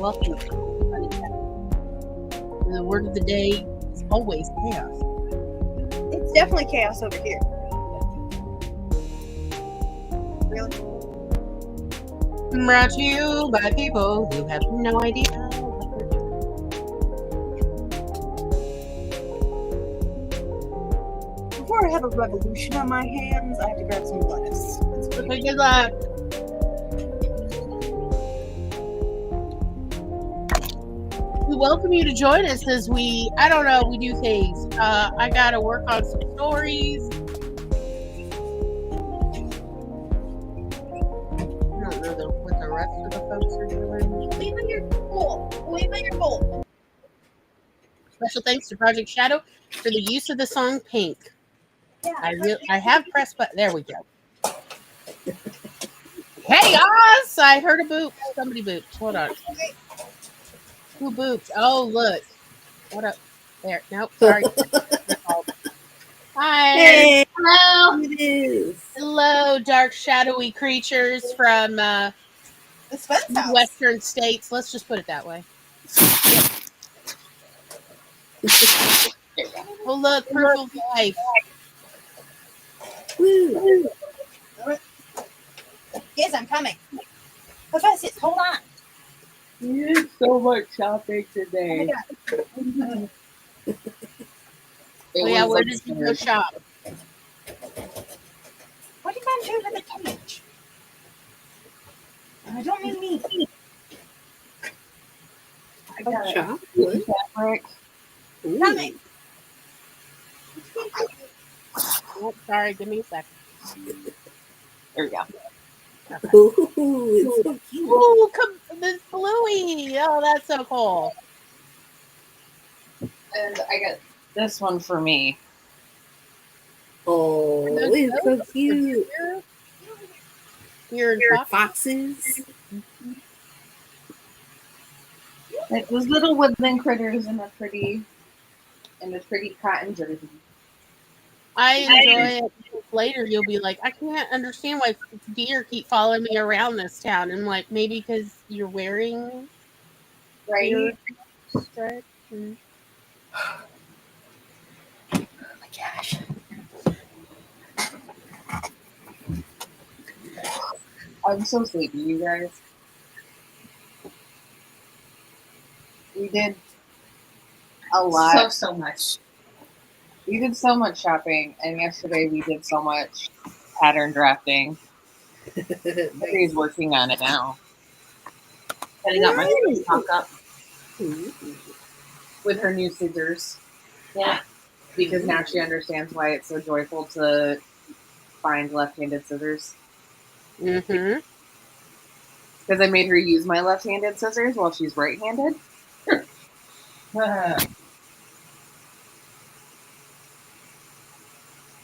welcome to Funny Chat. And the word of the day is always chaos. It's definitely chaos over here. Really? Brought to you by people who have no idea. Before I have a revolution on my hands, I have to grab some lettuce. Okay, good luck. We welcome you to join us as we do things. I gotta work on some stories. I don't know what the rest of the folks are doing. Leave in your bowl. Leave in your bowl. Special thanks to Project Shadow for the use of the song Pink. Yeah, I have pressed button. There we go. Hey, Oz! I heard a boop. Somebody booped. Hold on. Who booped? Oh, look. What up? There. Nope. Sorry. Hi. Hey. Hello. It is. Hello, dark, shadowy creatures from The Spence house. Western states. Let's just put it that way. Oh, look. Proof of life. Woo. Yes, I'm coming. Professor, hold on. You did so much shopping today. Oh my God. Oh, yeah, where did you go shop? What are you going to do with the cage? I don't mean me. I got shop. fabric. Coming. Oh, sorry. Give me a second. There we go. Okay. Ooh, it's so cute. Ooh, this bluey. Oh, that's so cool. And I got this one for me. Oh, it's so cute. Here in Foxes. It was little woodland critters in a pretty cotton jersey. I enjoy it. Later, you'll be like, I can't understand why deer keep following me around this town. And like, maybe because you're wearing Right? deer stripes. Oh my gosh. I'm so sleepy, you guys. We did a lot. So much. We did so much shopping, and yesterday we did so much pattern drafting. He's working on it now. Setting up my mock up With her new scissors. Yeah. Because now she understands why it's so joyful to find left-handed scissors. Mm-hmm. Because I made her use my left-handed scissors while she's right-handed.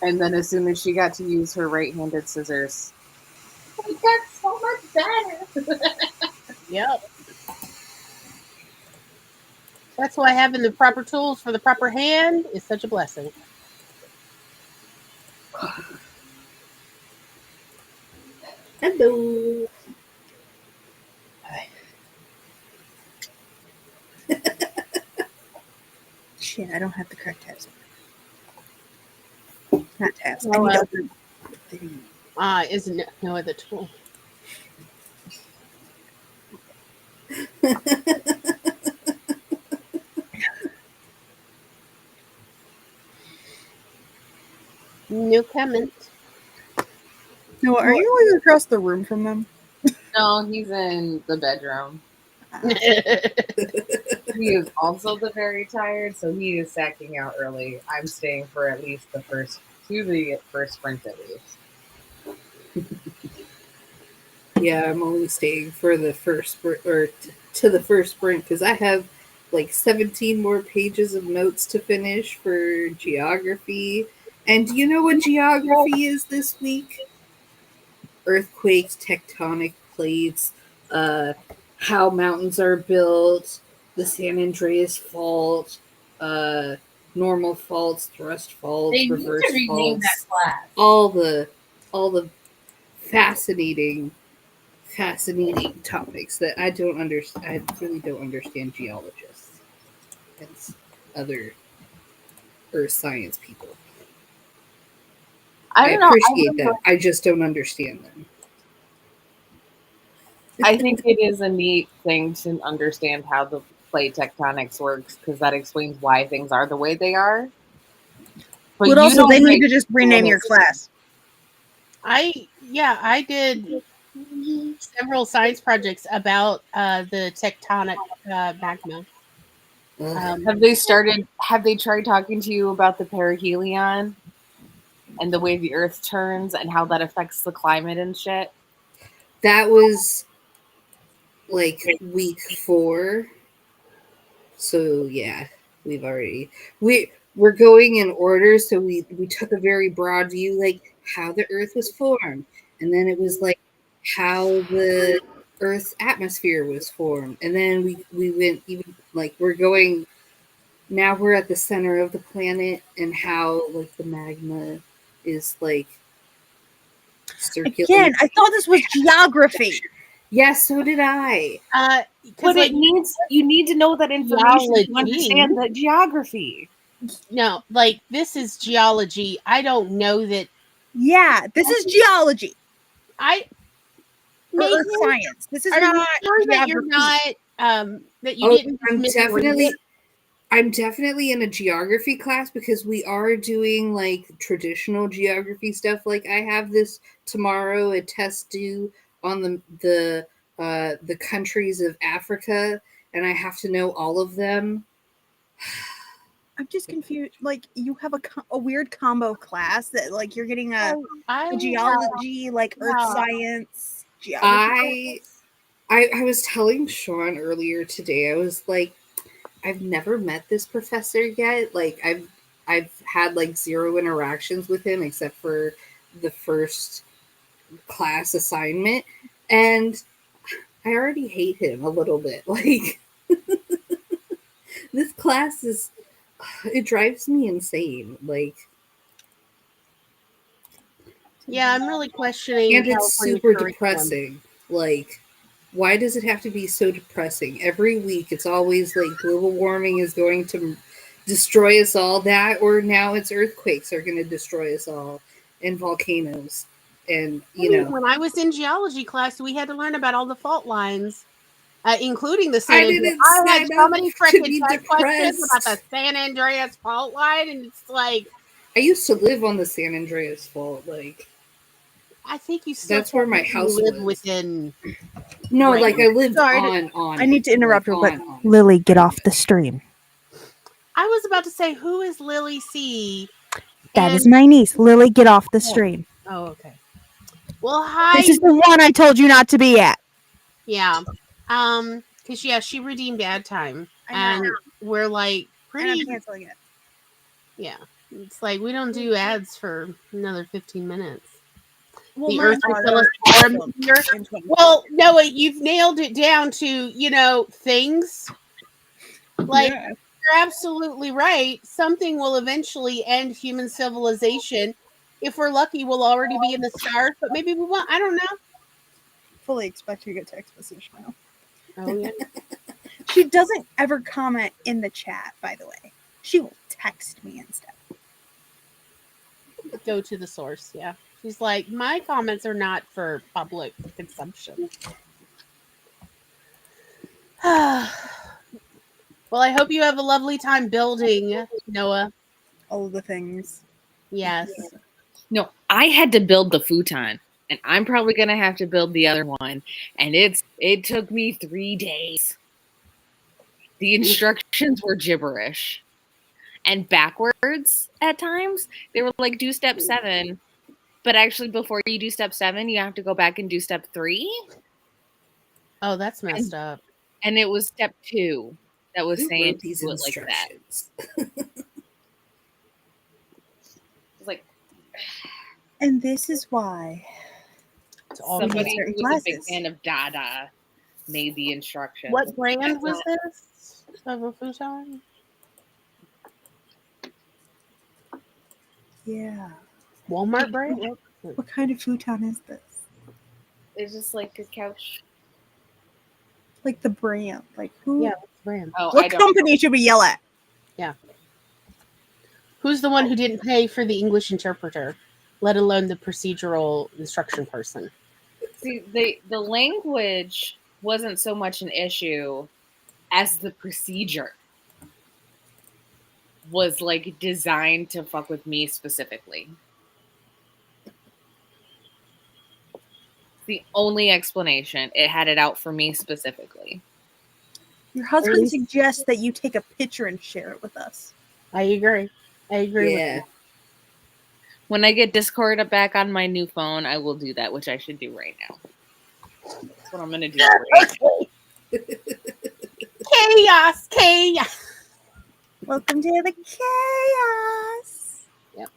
And then as soon as she got to use her right-handed scissors, We got so much better. Yep. That's why having the proper tools for the proper hand is such a blessing. Hello. Shit, I don't have the correct tabs. Not tabs. Oh, I need isn't it no other tool? No comment. No, are you like across the room from them? no, he's in the bedroom. He is also the very tired, so he is sacking out early. I'm staying for at least the first sprint at least. Yeah, I'm only staying for the first sprint, or to the first sprint, because I have like 17 more pages of notes to finish for geography. And do you know what geography is this week? Earthquakes, tectonic plates, how mountains are built, the San Andreas fault, normal faults, thrust faults, They need reverse to rename faults, that class. all the fascinating fascinating topics that I don't understand. I really don't understand geologists and other earth science people. I I don't know. appreciate them. I just don't understand them. I think it is a neat thing to understand how the plate tectonics works because that explains why things are the way they are. But you also, don't they need make to just rename your class. I did several science projects about the tectonic magma. Ugh. Have they started? Have they tried talking to you about the perihelion and the way the Earth turns and how that affects the climate and shit? That was like week 4. So yeah, we're going in order. So we took a very broad view, like how the Earth was formed, and then it was like how the Earth's atmosphere was formed, and then we went even like we're going now. We're at the center of the planet, and how like the magma is like circulating. Again, I thought this was geography. Yeah, so did I. Because like you need to know that information to Geology. understand the geography. no, like this is geology. I don't know that Yeah, this is geology I or maybe. earth science. This is Are you not sure that you're geography. not that you Oh, didn't just misread it? I'm definitely in a geography class because we are doing like traditional geography stuff. Like I have this tomorrow a test due on the countries of Africa, and I have to know all of them. I'm just confused. Like you have a weird combo class that like you're getting a geology, like earth yeah. science, geography. I was telling Sean earlier today. I was like, I've never met this professor yet. Like I've had like 0 interactions with him except for the first class assignment, and I already hate him a little bit. Like this class is it drives me insane. Like Yeah, I'm really questioning and it's California super curriculum. depressing. Like why does it have to be so depressing? Every week it's always like global warming is going to destroy us all, that or now it's earthquakes are going to destroy us all, and volcanoes. And When I was in geology class, we had to learn about all the fault lines, including the San I Andreas. didn't I had sign so up many to freaking be test questions about the depressed. San Andreas fault line, and it's like I used to live on the San Andreas fault. Like I think you still that's where my technically house live was. within. No, Right. like I lived Sorry, on I need to it, interrupt her, like, but on. Lily, get off the stream. I was about to say, who is Lily C? That is And my niece. Lily, get off the stream. oh, okay. Well, This hi. is the one I told you not to be at. Yeah. Because yeah, she redeemed ad time, I know. and we're like And I'm pretty. canceling it. Yeah, it's like we don't do ads for another 15 minutes. Well, The mine Earth will are kill us canceled here. in 20. Well, Noah, you've nailed it down to things. Like Yeah. you're absolutely right. Something will eventually end human civilization. If we're lucky, we'll already be in the stars, but maybe we won't. I don't know. Fully expect you to get text message now. Oh yeah. She doesn't ever comment in the chat, by the way. She will text me instead. Go to the source. Yeah. She's like, my comments are not for public consumption. Well, I hope you have a lovely time building, Noah. All of the things. Yes. No, I had to build the futon, and I'm probably gonna have to build the other one. And it took me 3 days. The instructions were gibberish and backwards at times. They were like, do step 7, but actually before you do step 7, you have to go back and do step 3. Oh, that's messed up. And it was step 2 that was Who saying wrote to these do it like that. instructions? It's like And this is why It's all somebody certain who was a big classes. fan of Dada made the instructions. What brand was this of a futon? Yeah. Walmart brand? What kind of futon is this? It's just like a couch. Like the brand. Like who? Yeah, what's the brand? Oh, I What don't. company should we yell at? Who's the one who didn't pay for the English interpreter, let alone the procedural instruction person? See, the language wasn't so much an issue as the procedure was like designed to fuck with me specifically. The only explanation. It had it out for me specifically. Your husband suggests that you take a picture and share it with us. I agree. I agree with you. When I get Discord back on my new phone, I will do that, which I should do right now. That's what I'm going to do. Chaos, chaos. Welcome to the chaos. Yep.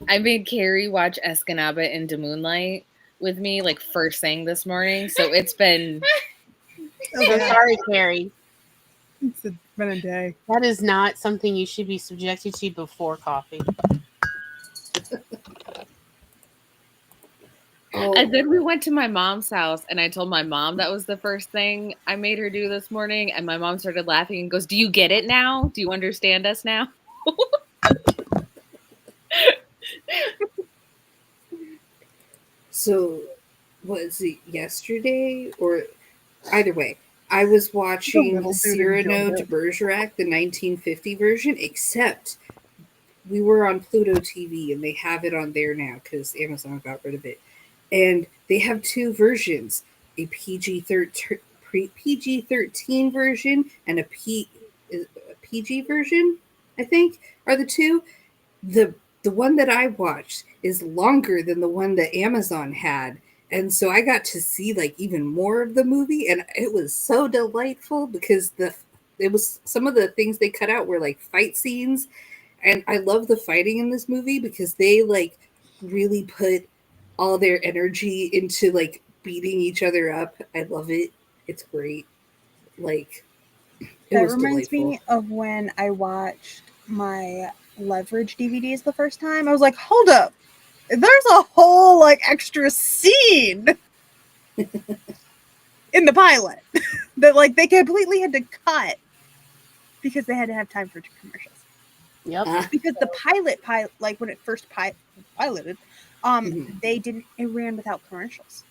I made Carrie watch Escanaba into Moonlight with me like first thing this morning, so it's been. So sorry, Carrie. It's been a day. That is not something you should be subjected to before coffee. And then we went to my mom's house, and I told my mom that was the first thing I made her do this morning, and my mom started laughing and goes, "Do you get it now? Do you understand us now?" So, was it yesterday or either way? I was watching Cyrano de Bergerac, the 1950 version, except we were on Pluto TV and they have it on there now because Amazon got rid of it. And they have two versions, a PG-13 version and a PG version, I think, are the two. The one that I watched is longer than the one that Amazon had. And so I got to see like even more of the movie, and it was so delightful because it was some of the things they cut out were like fight scenes, and I love the fighting in this movie because they like really put all their energy into like beating each other up. I love it. It's great. Like that reminds me of when I watched my Leverage DVDs the first time. I was like, hold up. There's a whole like extra scene in the pilot that like they completely had to cut because they had to have time for commercials. Yep. Because the pilot like when it first piloted, it ran without commercials.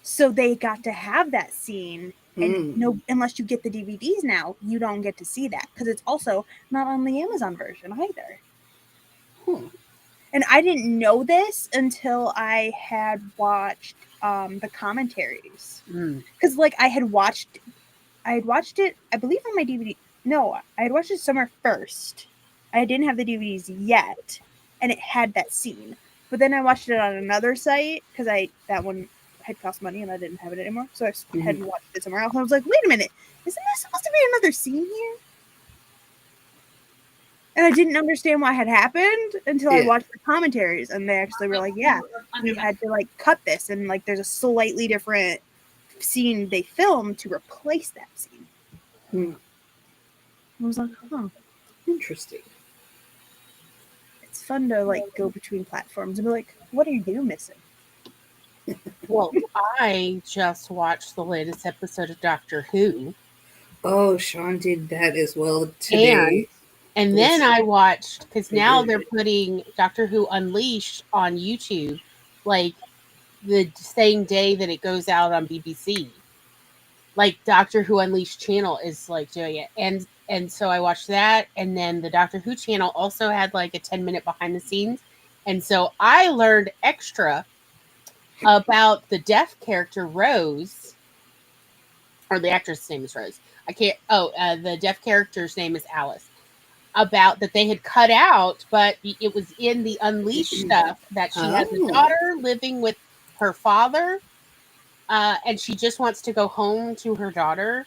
So they got to have that scene, and unless you get the DVDs now, you don't get to see that because it's also not on the Amazon version either. And I didn't know this until I had watched the commentaries because like I had watched it, I believe on my DVD. No, I had watched it somewhere first. I didn't have the DVDs yet, and it had that scene. But then I watched it on another site because that one had cost money and I didn't have it anymore. So I had watched it somewhere else. And I was like, wait a minute, isn't there supposed to be another scene here? And I didn't understand what had happened until I watched the commentaries, and they actually were like, yeah, we had to like cut this, and like there's a slightly different scene they filmed to replace that scene. I was like, oh, interesting. It's fun to like go between platforms and be like, what are you missing? Well, I just watched the latest episode of Doctor Who. Oh, Sean did that as well today. And then I watched, because now they're putting Doctor Who Unleashed on YouTube, like the same day that it goes out on BBC. Like Doctor Who Unleashed channel is like doing it. And so I watched that. And then the Doctor Who channel also had like a 10-minute behind the scenes. And so I learned extra about the deaf character Rose, or the actress' name is Rose. The deaf character's name is Alice. About that they had cut out, but it was in the Unleashed stuff that she has a daughter living with her father, and she just wants to go home to her daughter.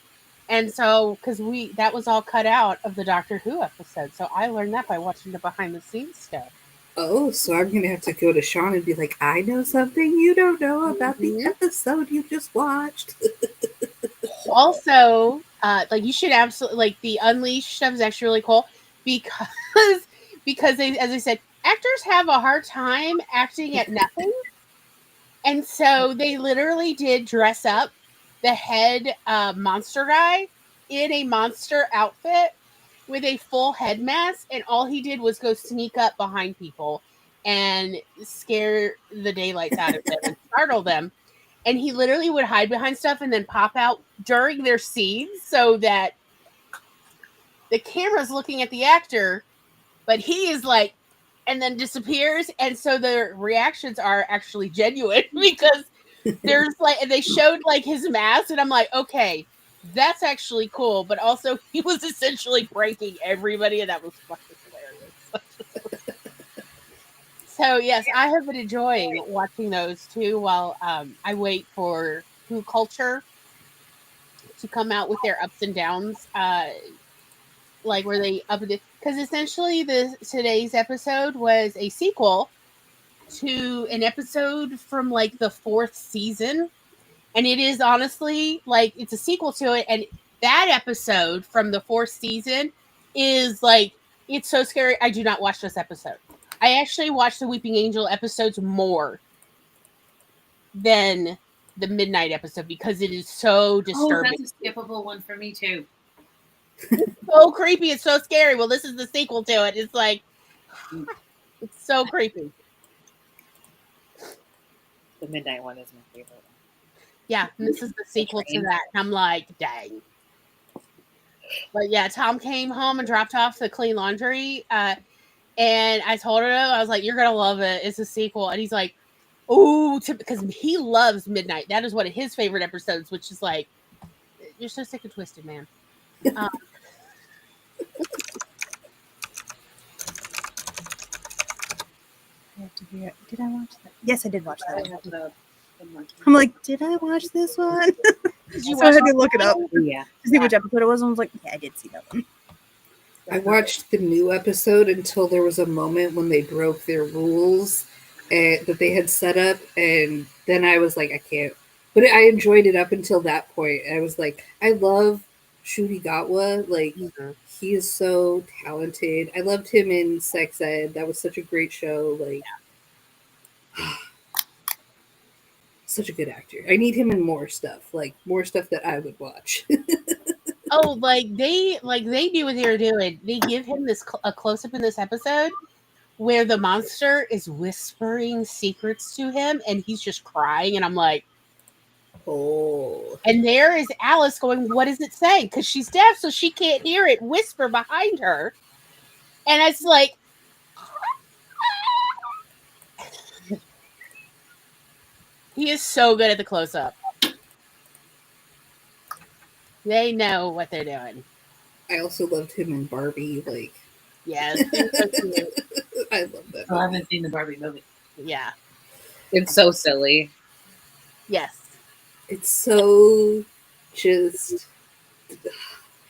And so, because that was all cut out of the Doctor Who episode, so I learned that by watching the behind the scenes stuff. Oh, so I'm gonna have to go to Sean and be like, I know something you don't know about the episode you just watched. Also, like you should absolutely like the Unleashed stuff is actually really cool because they, as I said, actors have a hard time acting at nothing. And so they literally did dress up the head monster guy in a monster outfit with a full head mask, and all he did was go sneak up behind people and scare the daylights out of them and startle them. And he literally would hide behind stuff and then pop out during their scenes so that the camera's looking at the actor, but he is like, and then disappears. And so the reactions are actually genuine because there's like, and they showed like his mask, and I'm like, okay, that's actually cool. But also, he was essentially pranking everybody, and that was fucking hilarious. So, yes, I have been enjoying watching those too while I wait for Who Culture to come out with their ups and downs. Like where they updated, because essentially today's episode was a sequel to an episode from like the 4th season, and it is honestly like it's a sequel to it. And that episode from the 4th season is like, it's so scary. I do not watch this episode. I actually watch the Weeping Angel episodes more than the Midnight episode because it is so disturbing. That's a skippable one for me too. So creepy. It's so scary. Well, this is the sequel to it. It's like, it's so creepy. The Midnight one is my favorite. Yeah, and this is the sequel to that. And I'm like, dang. But yeah, Tom came home and dropped off the clean laundry. And I told him, I was like, you're going to love it. It's a sequel. And he's like, oh, because he loves Midnight. That is one of his favorite episodes, which is like, you're so sick and twisted, man. Did I watch that? Yes, I did watch that. I'm like, did I watch this one? So I had to look it up. Yeah. To see which episode it was. And I was like, yeah, I did see that one. I watched the new episode until there was a moment when they broke their rules that they had set up, and then I was like, I can't. But I enjoyed it up until that point. I was like, I love Shuti Gatwa. Like, he is so talented. I loved him in Sex Ed. That was such a great show. Like, such a good actor. I need him in more stuff. Like, more stuff that I would watch. Oh, like they knew what they were doing. They give him a close up in this episode where the monster is whispering secrets to him, and he's just crying. And I'm like, oh. And there is Alice going, "What does it say?" Because she's deaf, so she can't hear it whisper behind her. And it's like, he is so good at the close up. They know what they're doing. I also loved him in Barbie. Like, yes, I love that. I haven't seen the Barbie movie. Yeah, it's so silly. Yes, it's so just.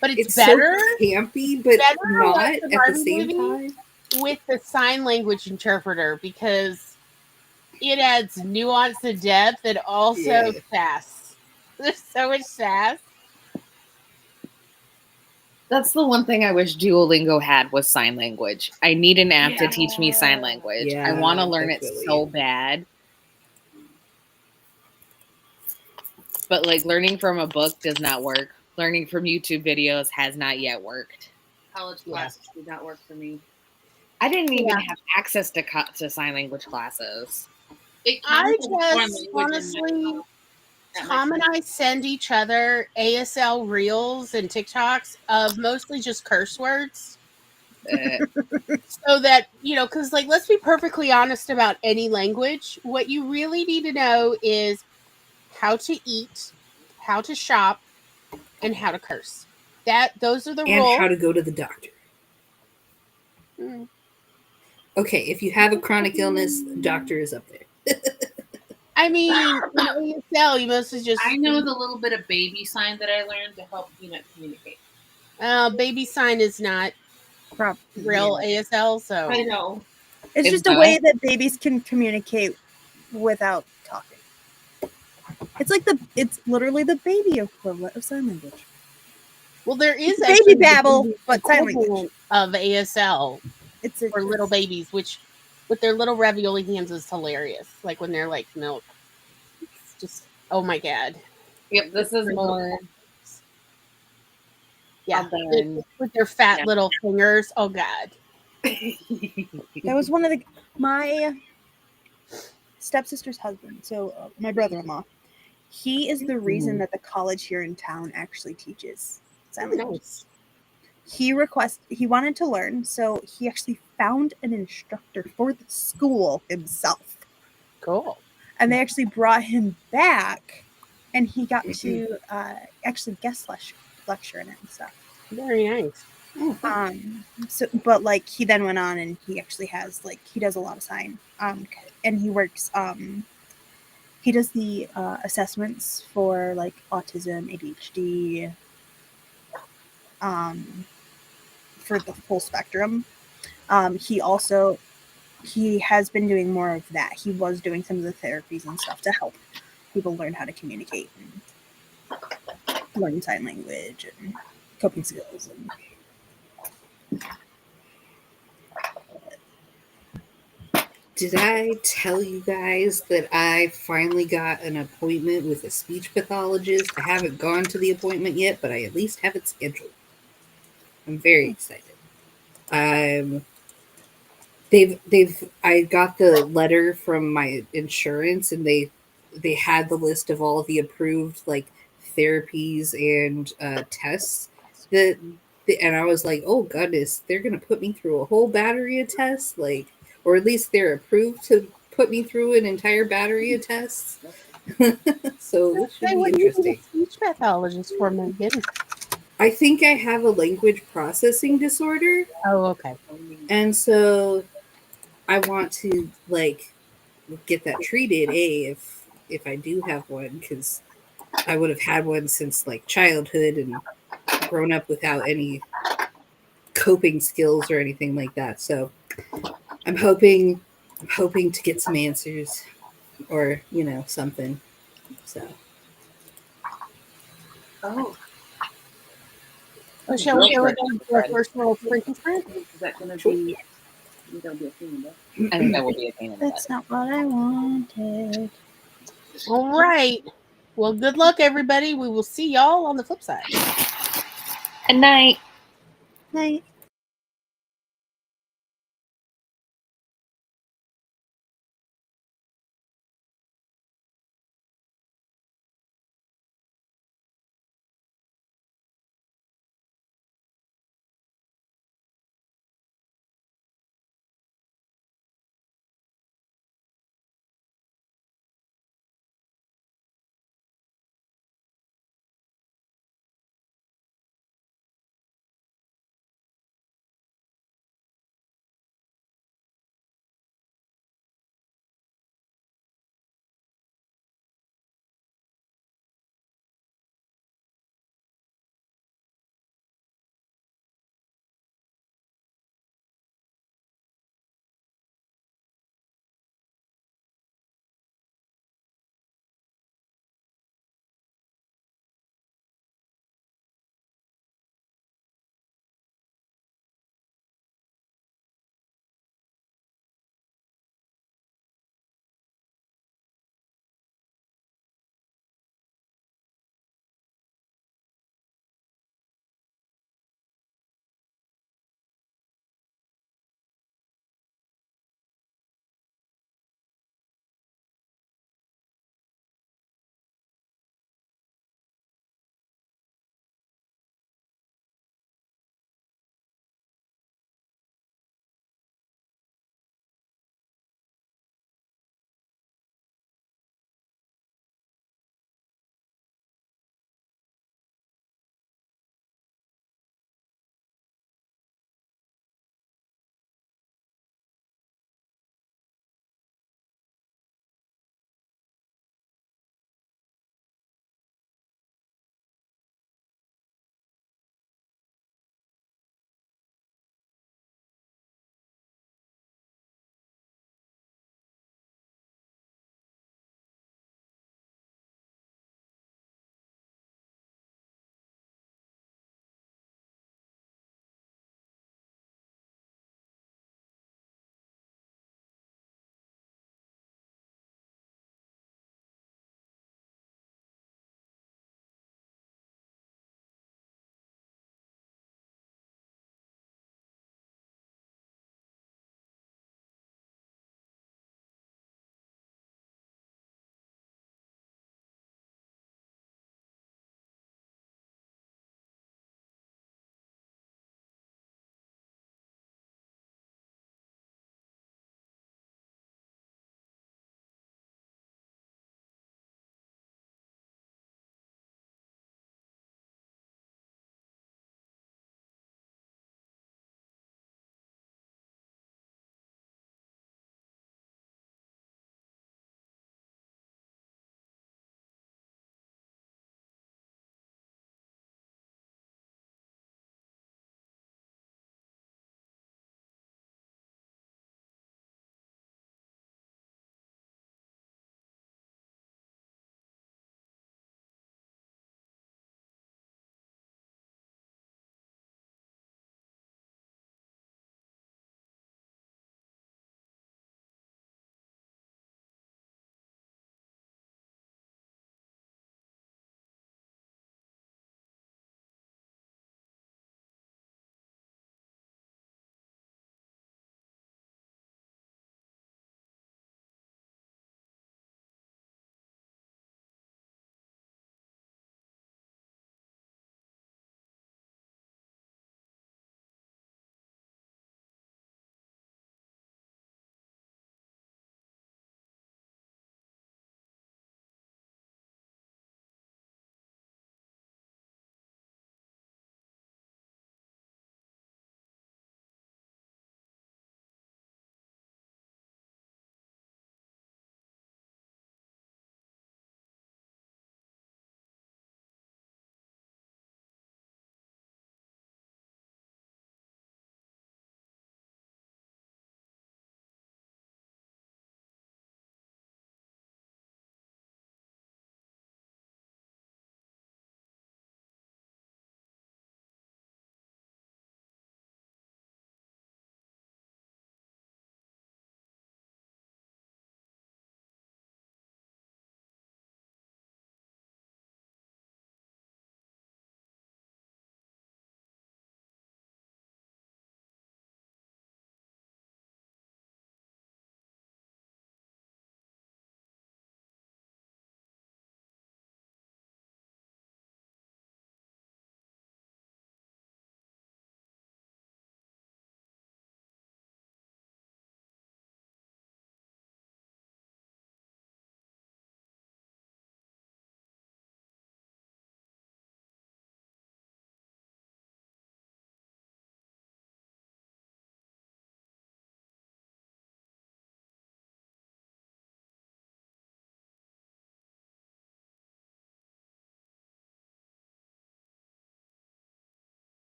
But it's better, so campy, but not at the same time. With the sign language interpreter, because it adds nuance and depth, and also sass. There's so much sass. That's the one thing I wish Duolingo had was sign language. I need an app to teach me sign language. Yeah, I want to learn it so bad. But like learning from a book does not work. Learning from YouTube videos has not yet worked. College classes did not work for me. I didn't even have access to sign language classes. I just honestly, Tom and I send each other ASL reels and TikToks of mostly just curse words. So that, because like, let's be perfectly honest about any language. What you really need to know is how to eat, how to shop, and how to curse. Those are the rules. And how to go to the doctor. Okay, if you have a chronic illness, doctor is up there. I mean, in ASL, you mostly just... I know the little bit of baby sign that I learned to help Peanut communicate. Baby sign is not real ASL, so... I know. It's just a way that babies can communicate without talking. It's literally the baby equivalent of sign language. Well, there is baby babble, but sign language of ASL It's a for little babies, which with their little ravioli hands is hilarious. Like when they're like milk. It's just oh my god. Yep, this is Little- more. Yeah. Then With their fat yeah. little fingers. Oh god. that was one of my stepsister's husband. So my brother-in-law. He is the reason that the college here in town actually teaches sign language. Nice. He wanted to learn, so he actually found an instructor for the school himself. Cool. And they actually brought him back, and he got to actually guest lecture in it and stuff. Very nice. But like he then went on and he actually has like he does a lot of sign and he works he does the assessments for like autism, ADHD, for the full spectrum. He has been doing more of that. He was doing some of the therapies and stuff to help people learn how to communicate and learn sign language and coping skills. Did I tell you guys that I finally got an appointment with a speech pathologist? I haven't gone to the appointment yet, but I at least have it scheduled. I'm very excited. I got the letter from my insurance, and they had the list of all of the approved like therapies and tests and I was like, oh goodness, they're gonna put me through a whole battery of tests, like, or at least they're approved to put me through an entire battery of tests. So this should Hey, be what do you need interesting. a speech pathologist for, Megan? I think I have a language processing disorder, Oh, okay. and so I want to like get that treated. If I do have one, because I would have had one since like childhood and grown up without any coping skills or anything like that. So I'm hoping to get some answers, or something. So Oh, So shall we go with our Fred. first little sprinkle spread? is that going to Sure. be? That'll be a thing, but I think that will be a pain in the butt. That's not what I wanted. All right. Well, good luck, everybody. We will see y'all on the flip side. Good night. Night.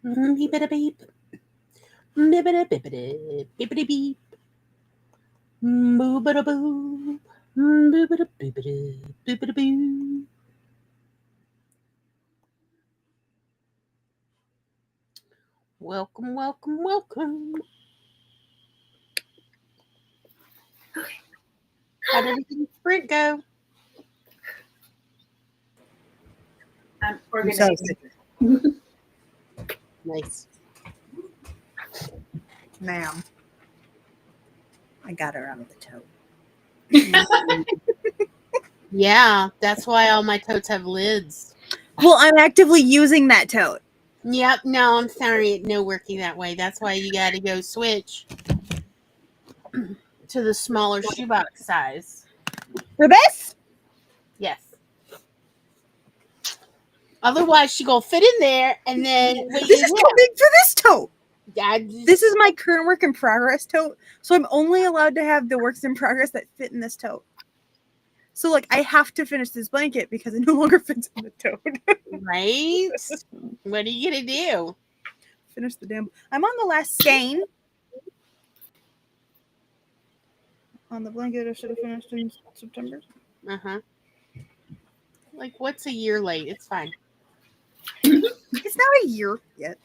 Beep-a-da beep. Bibbida bibbida bibbidi beep. Boobada boo. Boobada boobada boobada boo. Welcome, welcome, welcome. How did everything sprint go? I'm organizing. Nice. Ma'am. I got her out of the tote. Yeah, that's why all my totes have lids. Well, I'm actively using that tote. Yep, no, I'm sorry, it no working that way. That's why you got to go switch to the smaller shoebox size. For this? Yes. Otherwise, she gonna fit in there, and then This is too big for this tote. This is my current work in progress tote, so I'm only allowed to have the works in progress that fit in this tote. So, like, I have to finish this blanket because it no longer fits in the tote. Right? What are you gonna do? Finish the damn. I'm on the last skein on the blanket. I should have finished in September. Like, what's a year late? It's fine. It's not a year yet.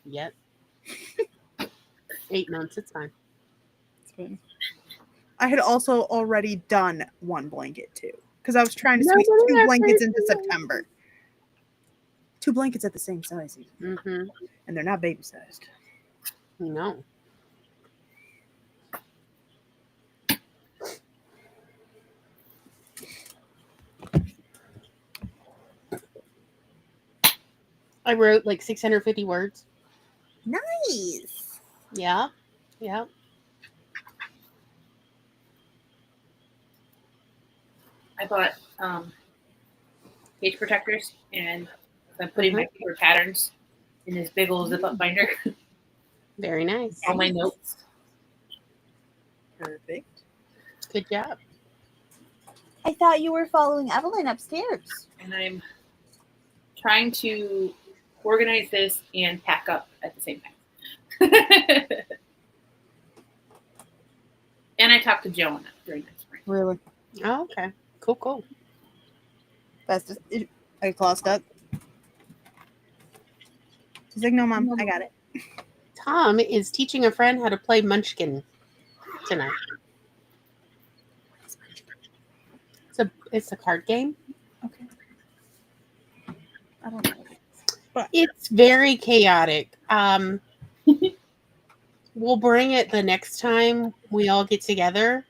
Yet. 8 months. It's fine. It's fine. I had also already done one blanket too, because I was trying to squeeze 2 blankets into September. 2 blankets at the same size, Mm-hmm. and they're not baby sized. No. I wrote like 650 words. Nice. Yeah. Yeah. I bought page protectors, and I'm putting my favorite patterns in this big old zip-up binder. Very nice. All my notes. Perfect. Good job. I thought you were following Evelyn upstairs. And I'm trying to organize this and pack up at the same time. And I talked to Joanna during that spring. Really? Oh, okay. Cool, cool. That's just. Are you claw stuck? She's like, no, Mom, I got it. Tom is teaching a friend how to play Munchkin tonight. It's a card game. Okay. I don't know. But It's very chaotic. We'll bring it the next time we all get together,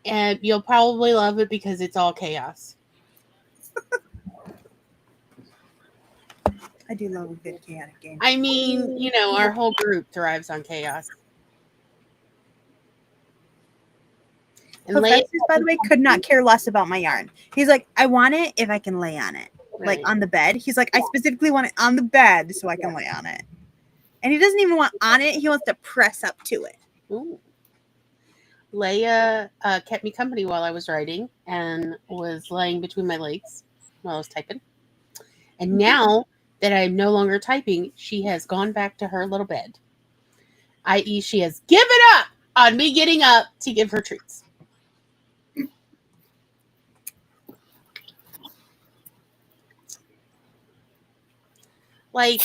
and you'll probably love it because it's all chaos. I do love a good chaotic game. I mean, you know, our whole group thrives on chaos. And Professors, by the way, could not care less about my yarn. He's like, I want it if I can lay on it. Like on the bed. He's like, I specifically want it on the bed so I can lay on it. And he doesn't even want on it. He wants to press up to it. Ooh. Leia kept me company while I was writing and was laying between my legs while I was typing. And now that I'm no longer typing, she has gone back to her little bed. I.e., she has given up on me getting up to give her treats. Like,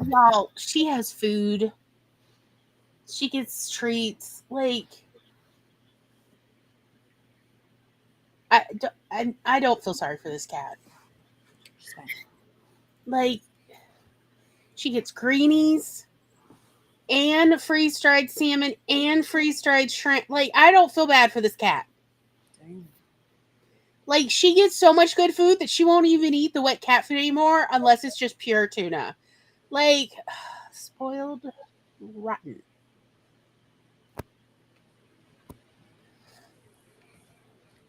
y'all, she has food. She gets treats. Like, I don't feel sorry for this cat. Like, she gets greenies and freeze-dried salmon and freeze-dried shrimp. Like, I don't feel bad for this cat. Dang. Like, she gets so much good food that she won't even eat the wet cat food anymore unless it's just pure tuna. Like, spoiled rotten.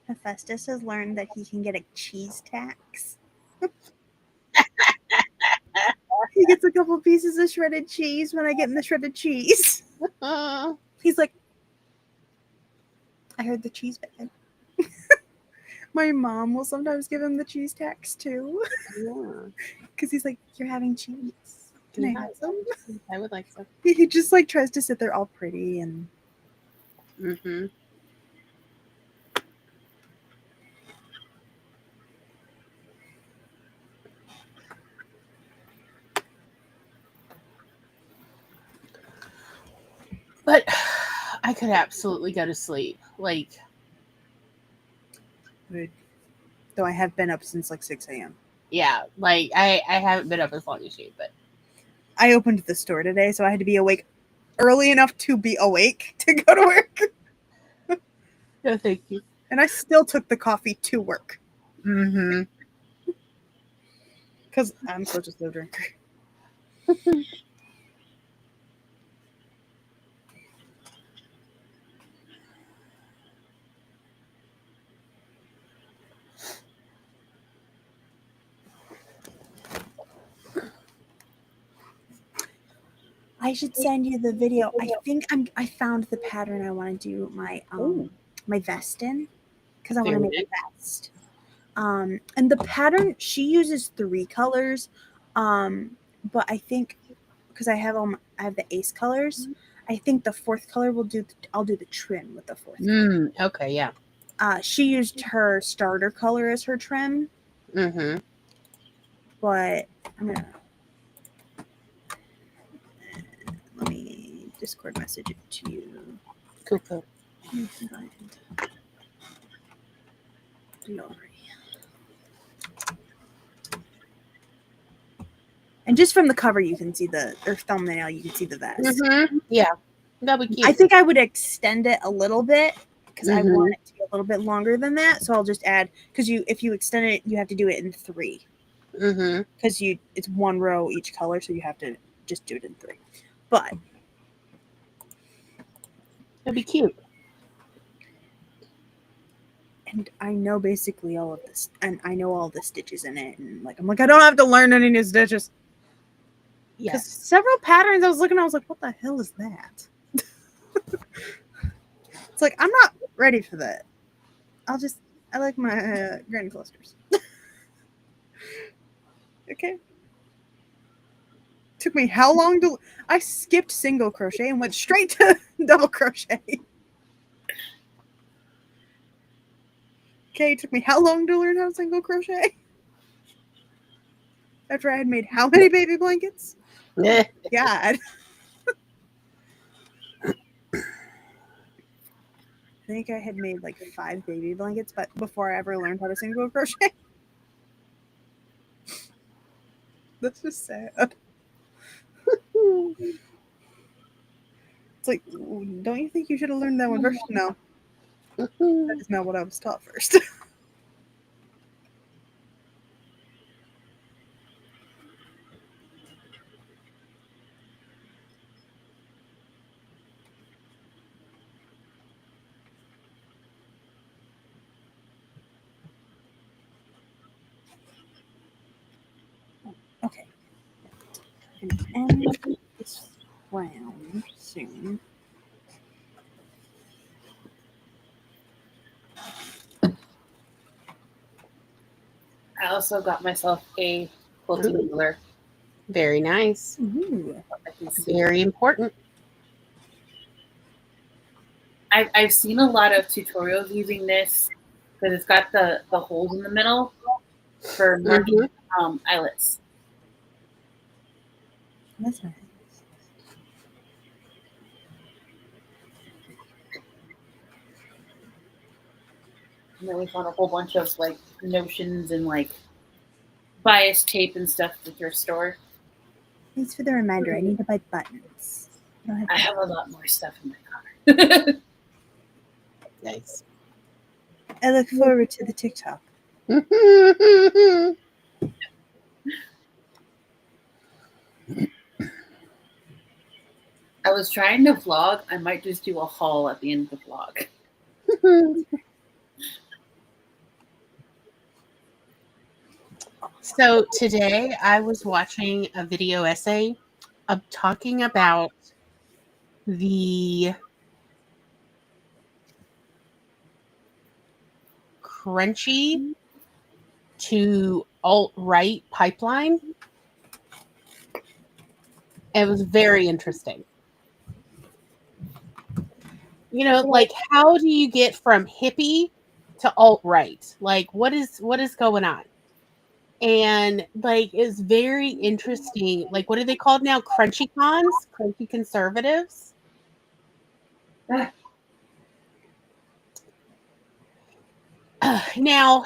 Hephaestus has learned that he can get a cheese tax. He gets a couple pieces of shredded cheese when I get him the shredded cheese. He's like, I heard the cheese bag. My mom will sometimes give him the cheese tax too. Because he's like, you're having cheese. Can I Yeah, have some? I would like some. He just like tries to sit there all pretty and Mm-hmm. But I could absolutely go to sleep. Like, though I have been up since like 6 a.m. yeah, like I haven't been up as long as you, but I opened the store today, so I had to be awake early enough to be awake to go to work. no, thank you. And I still took the coffee to work Mm-hmm. because I'm such a slow drinker. I should send you the video. I think I found the pattern I want to do my vest in because I want to make a vest. And the pattern she uses 3 colors, but I think because I have I have the ace colors. I think the 4th color I'll do the trim with the 4th color. Okay, yeah. She used her starter color as her trim, Mm-hmm. but I'm gonna let me Discord message it to you. Cool. Glory. And just from the cover, you can see thumbnail. You can see the vest. Mm-hmm. Yeah, that'd be cute. I think I would extend it a little bit because I want it to be a little bit longer than that. So I'll just add because if you extend it, you have to do it in 3. Mm-hmm. Because it's 1 row each color, so you have to just do it in 3. But That'd be cute. and I know basically all of this, and I know all the stitches in it, and like I'm like I don't have to learn any new stitches. Because several patterns I was looking at, I was like, what the hell is that? It's like, I'm not ready for that. I like my granny clusters. Okay. Took me how long I skipped single crochet and went straight to double crochet. Okay, it took me how long to learn how to single crochet? After I had made how many baby blankets? God. I think I had made like 5 baby blankets, but before I ever learned how to single crochet. That's just sad. It's like, don't you think you should have learned that one first? No. That is not what I was taught first. Okay. I'm going to end this round soon. I also got myself a quilting ruler. Very nice. Ooh. Very important. I've seen a lot of tutorials using this because it's got the holes in the middle for marking eyelets. That's nice. And then we found a whole bunch of like notions and like bias tape and stuff at your store. Thanks for the reminder. I need to buy buttons. I have a lot more stuff in my car. Nice. I look forward to the TikTok. I was trying to vlog. I might just do a haul at the end of the vlog. So today I was watching a video essay of talking about the crunchy to alt-right pipeline. It was very interesting. Like, how do you get from hippie to alt-right? Like, what is going on? And like, it's very interesting. Like, what are they called now? Crunchy cons, crunchy conservatives. Now,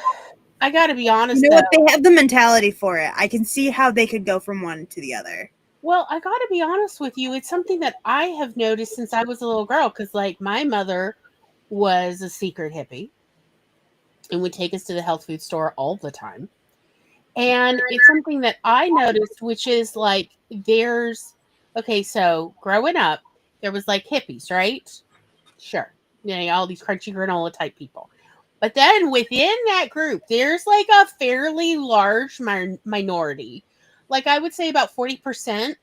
I got to be honest. You know what? They have the mentality for it. I can see how they could go from one to the other. Well, I got to be honest with you. It's something that I have noticed since I was a little girl. Because, like, my mother was a secret hippie and would take us to the health food store all the time. And it's something that I noticed, which is like, so growing up, there was like hippies, right? Sure. All these crunchy granola type people. But then within that group, there's like a fairly large minority. Like, I would say about 40%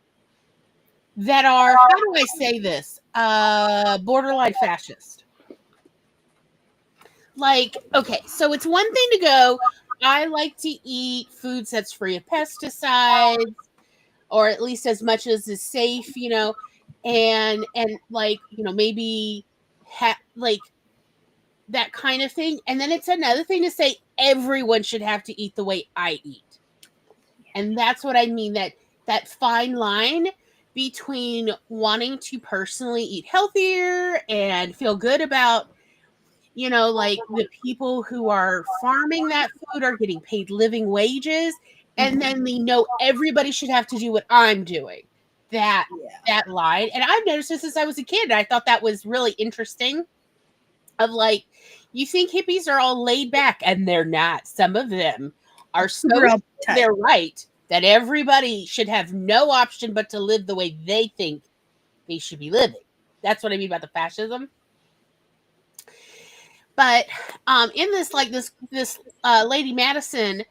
that are, how do I say this? Borderline fascist. Like, okay, so it's one thing to go, I like to eat foods that's free of pesticides, or at least as much as is safe, and like, maybe like that kind of thing. And then it's another thing to say everyone should have to eat the way I eat. And that's what I mean, that fine line between wanting to personally eat healthier and feel good about, like, the people who are farming that food are getting paid living wages, and then they know everybody should have to do what I'm doing. That line. And I've noticed this since I was a kid. I thought that was really interesting. Of like, you think hippies are all laid back, and they're not. Some of them are so they're right that everybody should have no option but to live the way they think they should be living. That's what I mean by the fascism. But in this, like, this Lady Madison,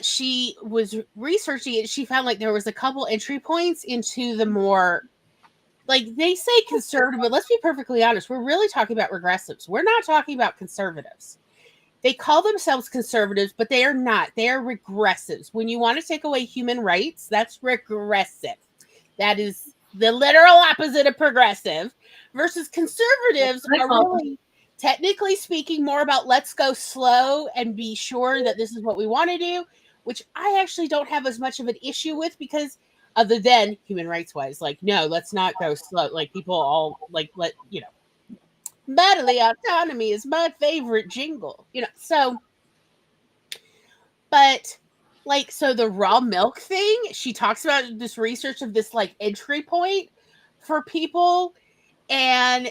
she was researching it. She found like there was a couple entry points into the more, like, they say conservative, but let's be perfectly honest. We're really talking about regressives. We're not talking about conservatives. They call themselves conservatives, but they are not. They are regressives. When you want to take away human rights, that's regressive. That is the literal opposite of progressive. Versus conservatives are really, technically speaking, more about let's go slow and be sure that this is what we want to do, which I actually don't have as much of an issue with, because other than human rights wise, like, no, let's not go slow. Like, people all like, bodily autonomy is my favorite jingle, so, but like, so the raw milk thing, she talks about this research of this like entry point for people, and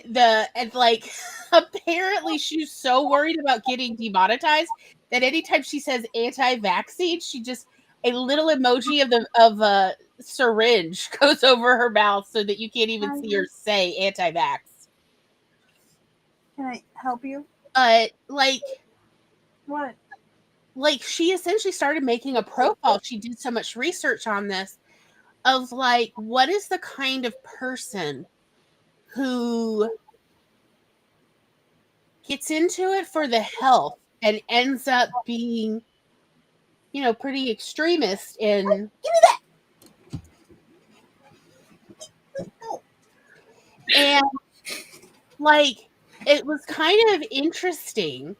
like, apparently she's so worried about getting demonetized that anytime she says anti-vaccine, she just, a little emoji of a syringe goes over her mouth so that you can't even see her say anti-vax. Can I help you? Like, what? Like, she essentially started making a profile. She did so much research on this of like, what is the kind of person who gets into it for the health and ends up being, pretty extremist in. Give me that. And like, it was kind of interesting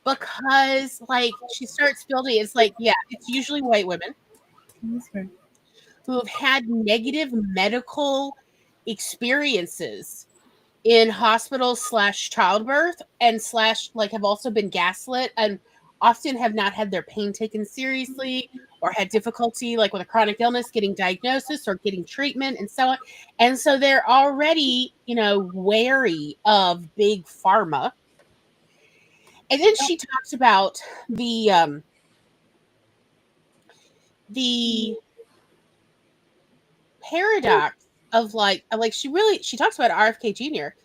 because, like, she starts building. It's like, yeah, it's usually white women who have had negative medical experiences in hospitals / childbirth and / like, have also been gaslit and often have not had their pain taken seriously, or had difficulty, like, with a chronic illness, getting diagnosis or getting treatment and so on. And so they're already, wary of big pharma. And then she talks about the paradox of like she talks about RFK Jr.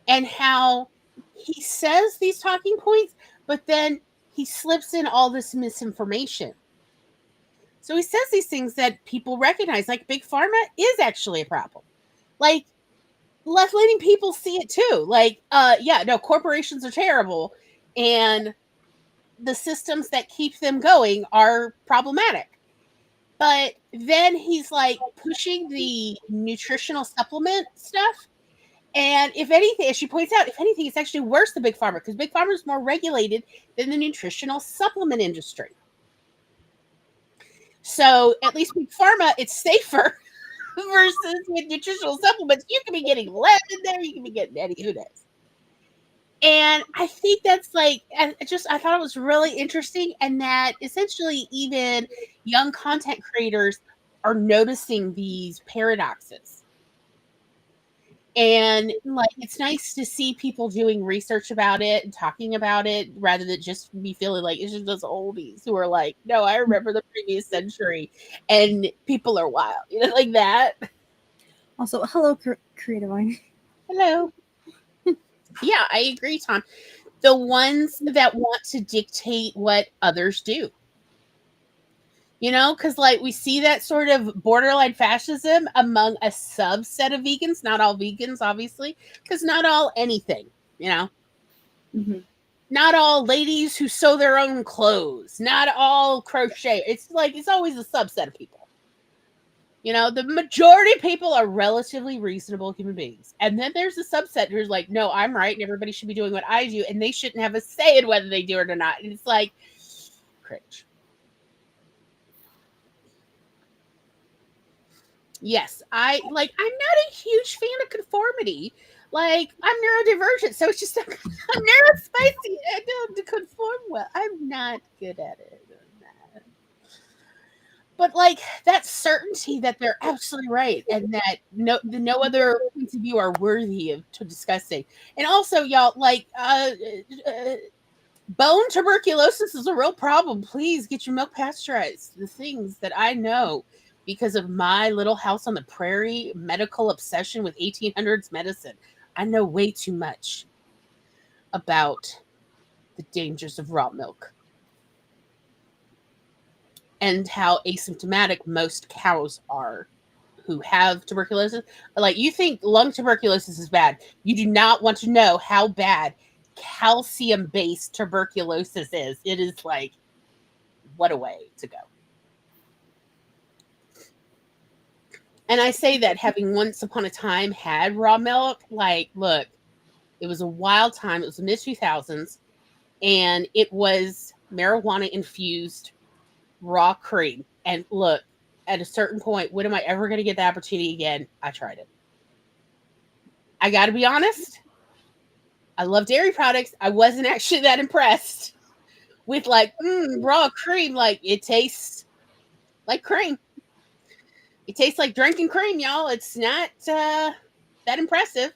and how he says these talking points, but then he slips in all this misinformation. So he says these things that people recognize, like big pharma is actually a problem. Like, left-leaning people see it too. Like, corporations are terrible, and the systems that keep them going are problematic. But then he's like pushing the nutritional supplement stuff. And if anything, as she points out, if anything, it's actually worse than Big Pharma because Big Pharma is more regulated than the nutritional supplement industry. So at least Big Pharma, it's safer versus with nutritional supplements. You can be getting lead in there, you can be getting any who knows. And I think that's like, I thought it was really interesting, and that essentially even young content creators are noticing these paradoxes. And like, it's nice to see people doing research about it and talking about it rather than just me feeling like it's just those oldies who are like, no, I remember the previous century and people are wild, like that. Also, hello, Creative Line. Hello. Yeah, I agree, Tom. The ones that want to dictate what others do. Because like we see that sort of borderline fascism among a subset of vegans, not all vegans, obviously, because not all anything, Mm-hmm. not all ladies who sew their own clothes, not all crochet. It's like, it's always a subset of people. The majority of people are relatively reasonable human beings. And then there's a subset who's like, no, I'm right, and everybody should be doing what I do, and they shouldn't have a say in whether they do it or not. And it's like, cringe. Yes, I'm not a huge fan of conformity. Like, I'm neurodivergent, so it's just I'm neurospicy. I don't conform well. I'm not good at it. But like that certainty that they're absolutely right, and that no other points of view are worthy of to discussing. And also, y'all, like bone tuberculosis is a real problem. Please get your milk pasteurized. The things that I know because of my little house on the prairie medical obsession with 1800s medicine. I know way too much about the dangers of raw milk and how asymptomatic most cows are who have tuberculosis. Like, you think lung tuberculosis is bad. You do not want to know how bad calcium-based tuberculosis is. It is like, what a way to go. And I say that having once upon a time had raw milk, like, look, it was a wild time. It was the mid-2000s, and it was marijuana-infused raw cream. And look, at a certain point, when am I ever going to get the opportunity again? I tried it. I got to be honest. I love dairy products. I wasn't actually that impressed with like raw cream. Like, it tastes like cream. It tastes like drinking cream, y'all. It's not that impressive.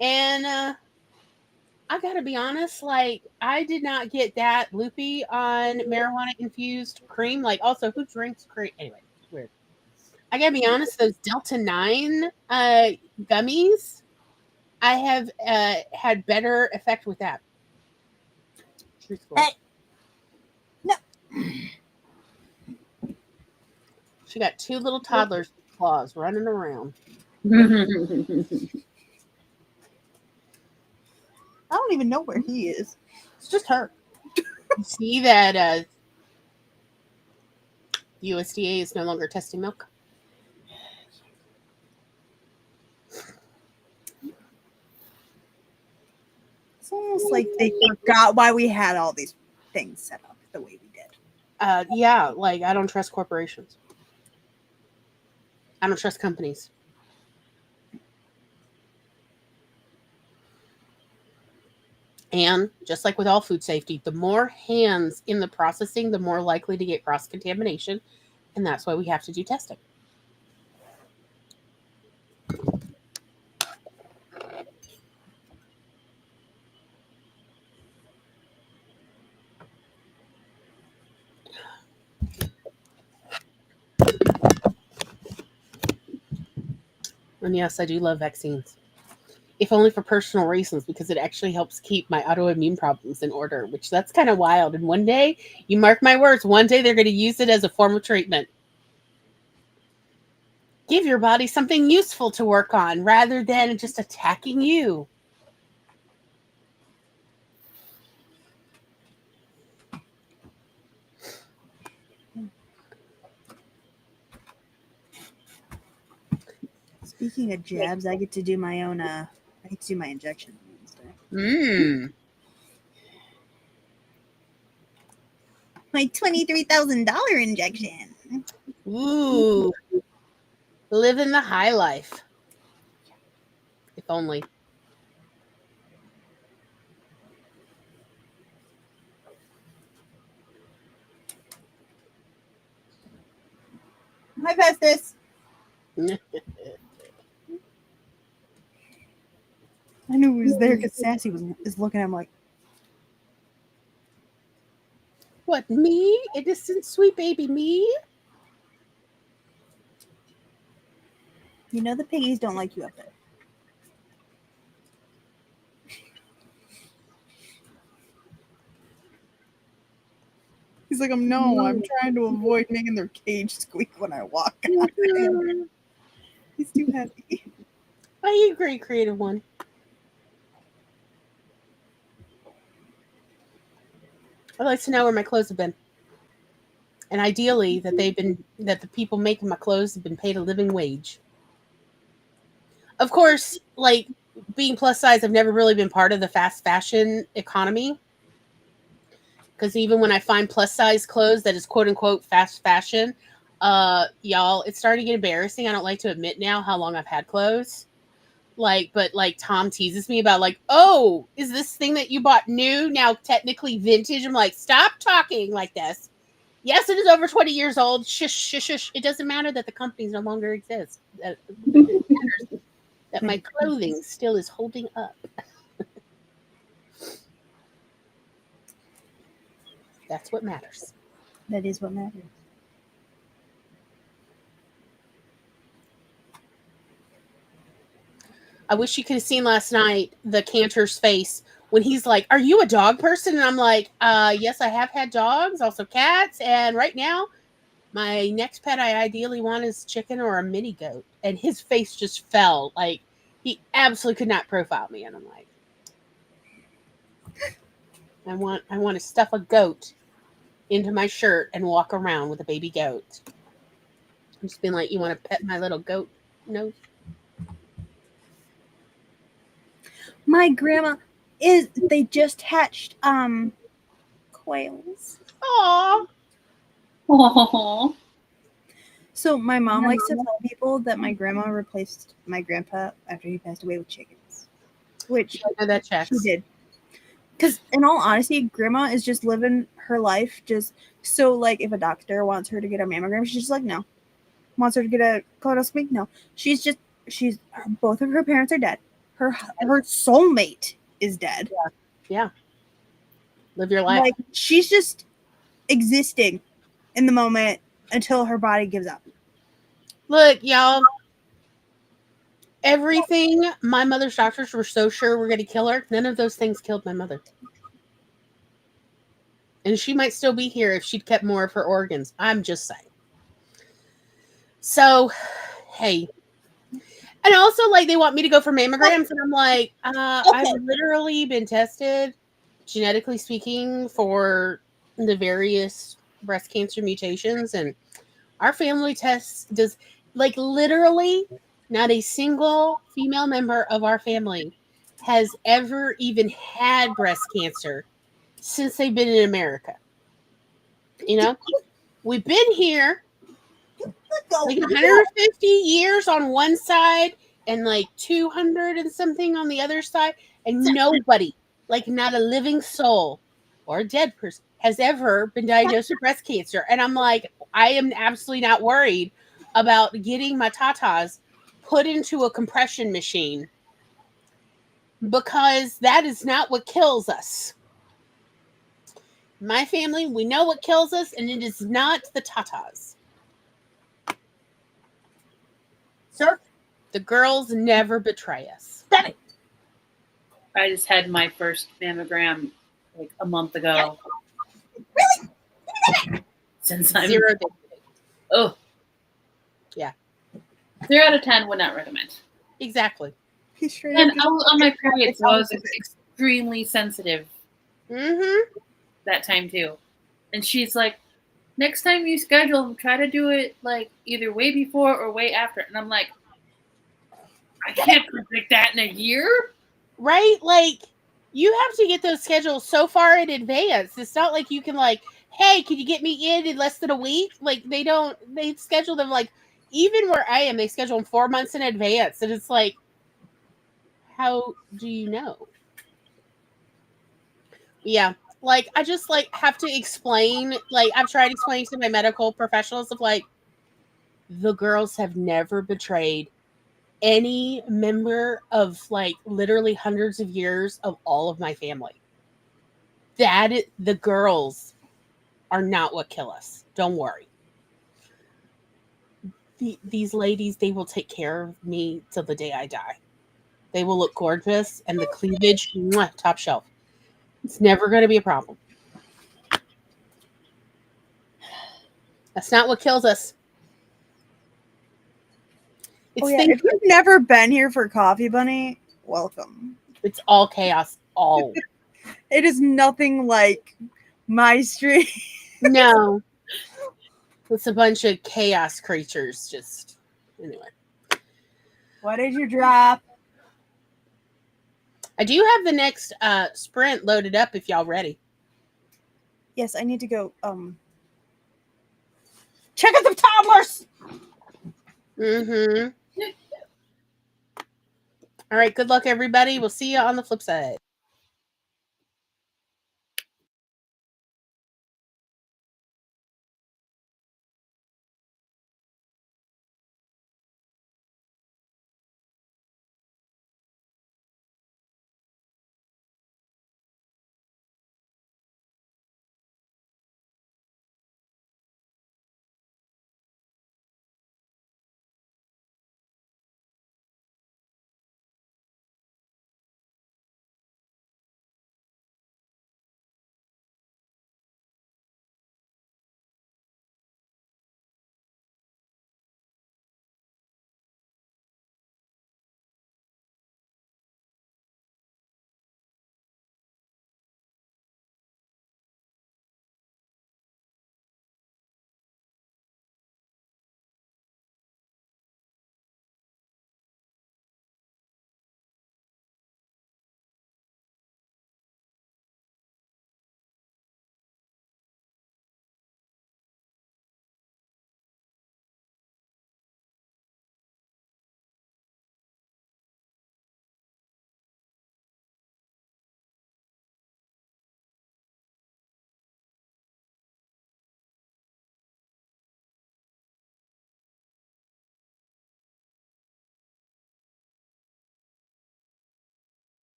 And I gotta be honest, like, I did not get that loopy on marijuana infused cream. Like, also, who drinks cream? Anyway, it's weird. I gotta be honest, those Delta 9 gummies, I have had better effect with that. Truthfully. Hey. No. She got two little toddlers with claws running around. I don't even know where he is. It's just her. You see that USDA is no longer testing milk? It's almost like they forgot why we had all these things set up the way we did. Yeah, like, I don't trust corporations. I don't trust companies. And just like with all food safety, the more hands in the processing, the more likely to get cross-contamination. And that's why we have to do testing. And yes, I do love vaccines. If only for personal reasons, because it actually helps keep my autoimmune problems in order, which that's kind of wild. And one day, you mark my words, one day they're going to use it as a form of treatment. Give your body something useful to work on rather than just attacking you. Speaking of jabs, I get to do my own. I get to do my injection on Wednesday. My $23,000 injection. Ooh. Living the high life. If only. Hi, Festus. I knew he was there because Sassy is looking at him like, What, me? Innocent, sweet baby me? you know the piggies don't like you up there. He's like, I'm trying to avoid making their cage squeak when I walk on it. He's too heavy. I agree, creative one. I'd like to know where my clothes have been. And ideally that the people making my clothes have been paid a living wage. Of course, like being plus size, I've never really been part of the fast fashion economy. Because even when I find plus size clothes that is quote unquote fast fashion, y'all, it's starting to get embarrassing. I don't like to admit now how long I've had clothes. But Tom teases me about oh, is this thing that you bought new now technically vintage? I'm like, stop talking like this. Yes, it is over 20 years old. Shush, shush, shush. It doesn't matter that the companies no longer exist. It matters that my clothing still is holding up. That's what matters. That is what matters. I wish you could have seen last night the Cantor's face when he's like, "Are you a dog person?" And I'm like, yes, I have had dogs, also cats, and right now my next pet I ideally want is chicken or a mini goat. And his face just fell. Like he absolutely could not profile me. And I'm like, I want to stuff a goat into my shirt and walk around with a baby goat. I'm just being like, you want to pet my little goat nose? My grandma they just hatched quails. Aww. Oh, So my mom likes to tell people that my grandma replaced my grandpa after he passed away with chickens. Which I know that checks. she did. Because in all honesty, grandma is just living her life just so if a doctor wants her to get a mammogram, she's just like, no. Wants her to get a colonoscopy? No. Both of her parents are dead. Her soulmate is dead. Yeah. Live your life. She's just existing in the moment until her body gives up. Look, y'all. Everything my mother's doctors were so sure were going to kill her, none of those things killed my mother. And she might still be here if she'd kept more of her organs. I'm just saying. So, hey. And also, they want me to go for mammograms, and I'm like, I've literally been tested, genetically speaking, for the various breast cancer mutations, and our family test does, literally, not a single female member of our family has ever even had breast cancer since they've been in America. You know, we've been here 150 years on one side and 200 and something on the other side, and nobody, not a living soul or a dead person, has ever been diagnosed with breast cancer. And I'm like, I am absolutely not worried about getting my tatas put into a compression machine, because that is not what kills us. My family, we know what kills us, and it is not the tatas. Sir, the girls never betray us. I just had my first mammogram a month ago. Really? Since I'm 0. Oh. Yeah. 0 out of 10 would not recommend. Exactly. And I was on my period, so I was extremely sensitive that time too. And she's like, next time you schedule, try to do it either way before or way after. And I'm like, I can't predict that in a year. Right? Like, you have to get those schedules so far in advance. It's not like you can like, hey, can you get me in less than a week? Like, they schedule them like, even where I am, they schedule them 4 months in advance. And it's like, how do you know? Yeah. Like, I just like have to explain, like, I've tried explaining to my medical professionals of like, the girls have never betrayed any member of like literally hundreds of years of all of my family. The girls are not what kill us. Don't worry. These ladies, they will take care of me till the day I die. They will look gorgeous, and the cleavage, mwah, top shelf. It's never going to be a problem. That's not what kills us. It's if you've never been here for Coffee Bunny, welcome. It's all chaos. All. It is nothing like my street. No. It's a bunch of chaos creatures. Just anyway. What did you drop? I do have the next sprint loaded up if y'all ready. Yes, I need to go check out the toddlers. Mm-hmm. All right, good luck, everybody. We'll see you on the flip side.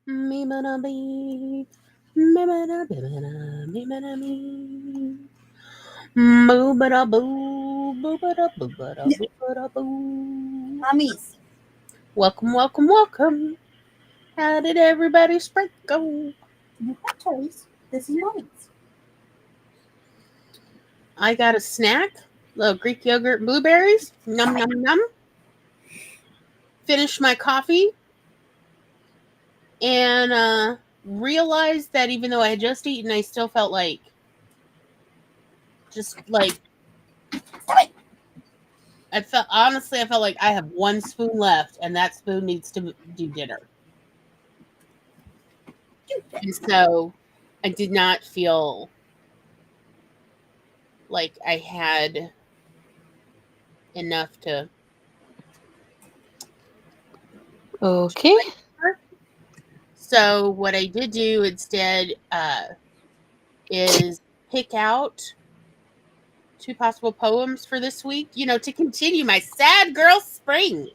Me mana be. Me mana be mana. Me mana me. Boo bada boo. Boo bada boo bada boo bada boo. Mommies. Welcome, welcome, welcome. How did everybody's break go? You have toys. This is mommy's. I got a snack. Little Greek yogurt and blueberries. Num num num. Finished my coffee. And realized that even though I had just eaten, I still felt like I felt like I have one spoon left, and that spoon needs to do dinner. And so I did not feel like I had enough to. Okay. So what I did do instead is pick out 2 possible poems for this week, to continue my sad girl spring.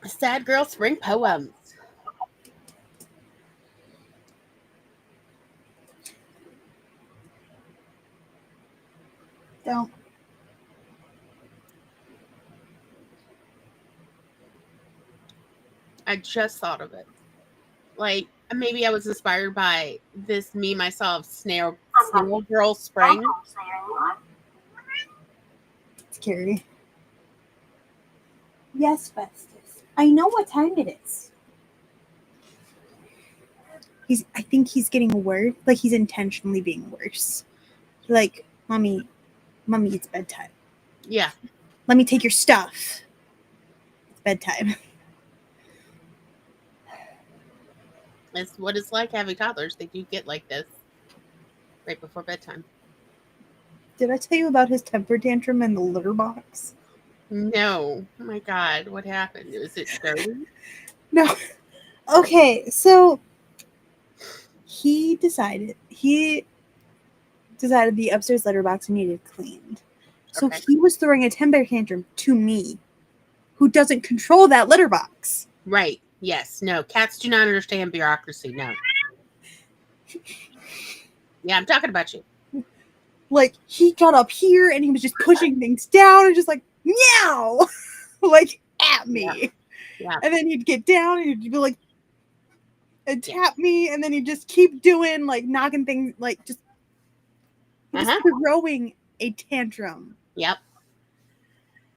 Sad girl spring poems. Don't. I just thought of it. Like, maybe I was inspired by this meme I saw of Snail Girl Spring. Scary. Yes, Festus. I know what time it is. I think he's getting worse. Like, he's intentionally being worse. Like, Mommy, it's bedtime. Yeah. Let me take your stuff. It's bedtime. It's what it's like having toddlers. They do get like this right before bedtime. Did I tell you about his temper tantrum in the litter box? No. Oh my God. What happened? Was it dirty? No. Okay, so he decided the upstairs litter box needed cleaned. So Okay. he was throwing a temper tantrum to me, who doesn't control that litter box. Right. Yes. No. Cats do not understand bureaucracy. No. Yeah, I'm talking about you. Like, he got up here and he was just pushing things down and just like, meow, like, at me. Yeah. And then he'd get down and he'd be like, and tap me, and then he'd just keep doing, like, knocking things, like, just he was throwing a tantrum. Yep.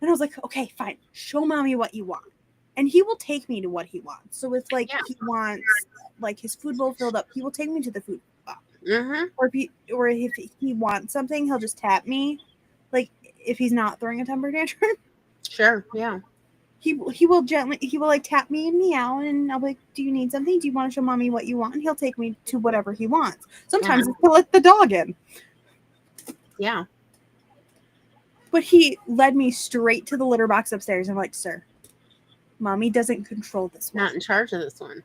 And I was like, okay, fine. Show Mommy what you want. And he will take me to what he wants. So if, like, he wants, like, his food bowl filled up, he will take me to the food bowl. Mm-hmm. Or if he wants something, he'll just tap me. Like, if he's not throwing a temper tantrum. Sure, yeah. He will like tap me and meow, and I'll be like, do you need something? Do you want to show Mommy what you want? And he'll take me to whatever he wants. Sometimes he'll let the dog in. Yeah. But he led me straight to the litter box upstairs. And I'm like, sir, Mommy doesn't control this one. Not in charge of this one.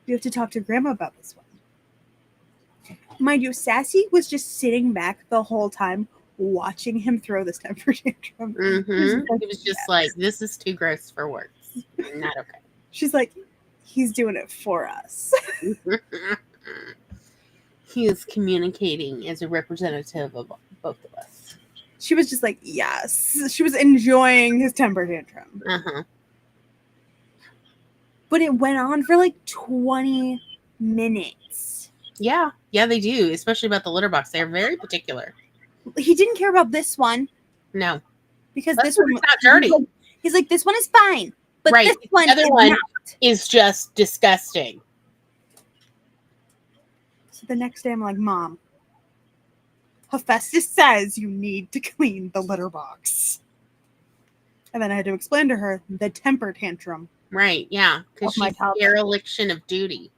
You have to talk to Grandma about this one. Mind you, Sassy was just sitting back the whole time watching him throw this temper tantrum. Mm-hmm. He was just like, this is too gross for words. Not okay. She's like, he's doing it for us. He is communicating as a representative of both of us. She was just like, yes. She was enjoying his temper tantrum. Uh-huh. But it went on for like 20 minutes. Yeah. Yeah, they do, especially about the litter box. They're very particular. He didn't care about this one. No. Because This one's not dirty. He's like, this one is fine. But right. this one the other is one not. is just disgusting. So the next day I'm like, Mom, Hephaestus says you need to clean the litter box. And then I had to explain to her the temper tantrum. Right, yeah. Because she's dereliction of duty.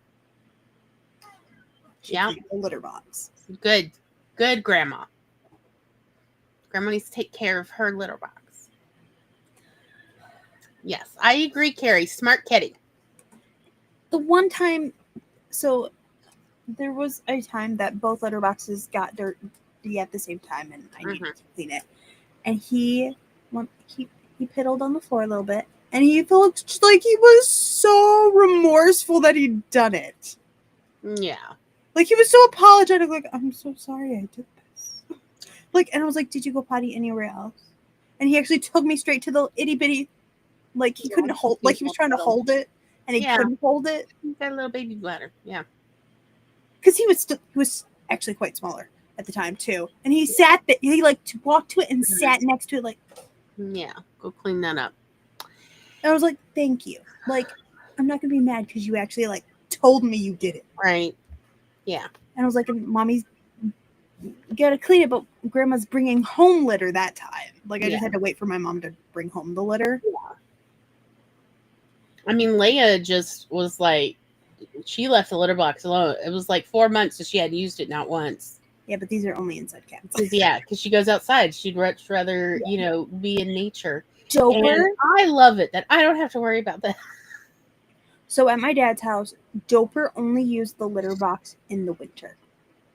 Yeah. The litter box. Good. Good, Grandma. Grandma needs to take care of her litter box. Yes, I agree, Carrie. Smart kitty. The one time, so there was a time that both litter boxes got dirty at the same time, and I needed to clean it. And he he piddled on the floor a little bit, and he looked like he was so remorseful that he'd done it. Yeah. Like, he was so apologetic, like, I'm so sorry I did this. Like, and I was like, did you go potty anywhere else? And he actually took me straight to the itty bitty, like, he couldn't hold, like, he was trying to hold it, and he couldn't hold it. He's got a little baby bladder, yeah. Because he was actually quite smaller at the time, too. And he sat there, he, like, walked to it and sat next to it, like. Yeah, go clean that up. And I was like, thank you. Like, I'm not going to be mad because you actually, like, told me you did it. Right. Yeah. And I was like, Mommy's got to clean it, but Grandma's bringing home litter that time. Like, I just had to wait for my mom to bring home the litter. Yeah. I mean, Leia just was like, she left the litter box alone. It was like 4 months that she hadn't used it, not once. Yeah, but these are only inside cats. Yeah, because she goes outside. She'd much rather, be in nature. Doper. And I love it that I don't have to worry about that. So at my dad's house, Doper only used the litter box in the winter.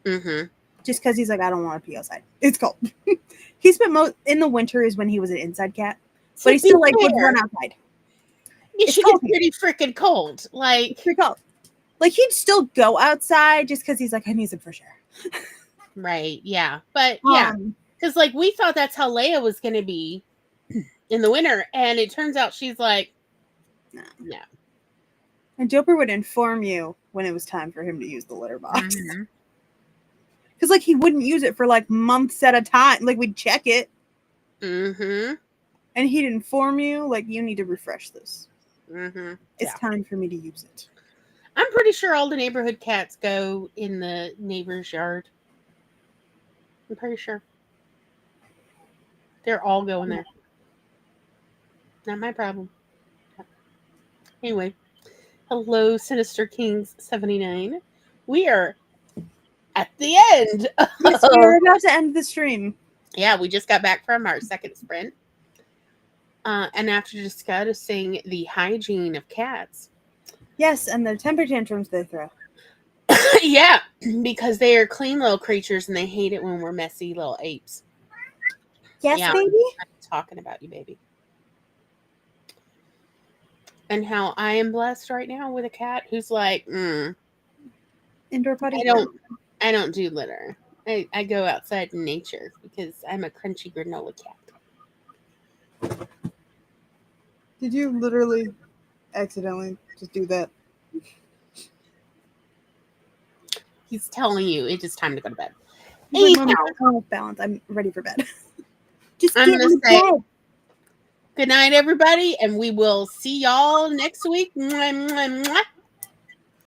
Mm-hmm. Just because he's like, I don't want to pee outside. It's cold. He spent in the winter is when he was an inside cat. But he still, like, would run outside. Yeah, she gets pretty freaking cold. Like, pretty cold. Like, he'd still go outside just because he's like, I need some fresh air. Right, yeah. But, yeah. Because, like, we thought that's how Leia was going to be in the winter. And it turns out she's like, no. And Doper would inform you when it was time for him to use the litter box. Mm-hmm. Because, like, he wouldn't use it for, like, months at a time. Like, we'd check it. Mm-hmm. And he'd inform you, like, you need to refresh this. Mm-hmm. It's time for me to use it. I'm pretty sure all the neighborhood cats go in the neighbor's yard. I'm pretty sure. They're all going there. Not my problem. Anyway. Hello, Sinister Kings 79. We are at the end. Yes, we are about to end the stream. Yeah, we just got back from our second sprint. And after discussing the hygiene of cats. Yes, and the temper tantrums they throw. Yeah, because they are clean little creatures and they hate it when we're messy little apes. Yes, baby? I'm talking about you, baby. And how I am blessed right now with a cat who's like, indoor potty. I don't do litter. I go outside in nature because I'm a crunchy granola cat. Did you literally accidentally just do that? He's telling you it's just time to go to bed. Balance. I'm ready for bed. Just I'm going to say good night, everybody, and we will see y'all next week. Mwah, mwah, mwah.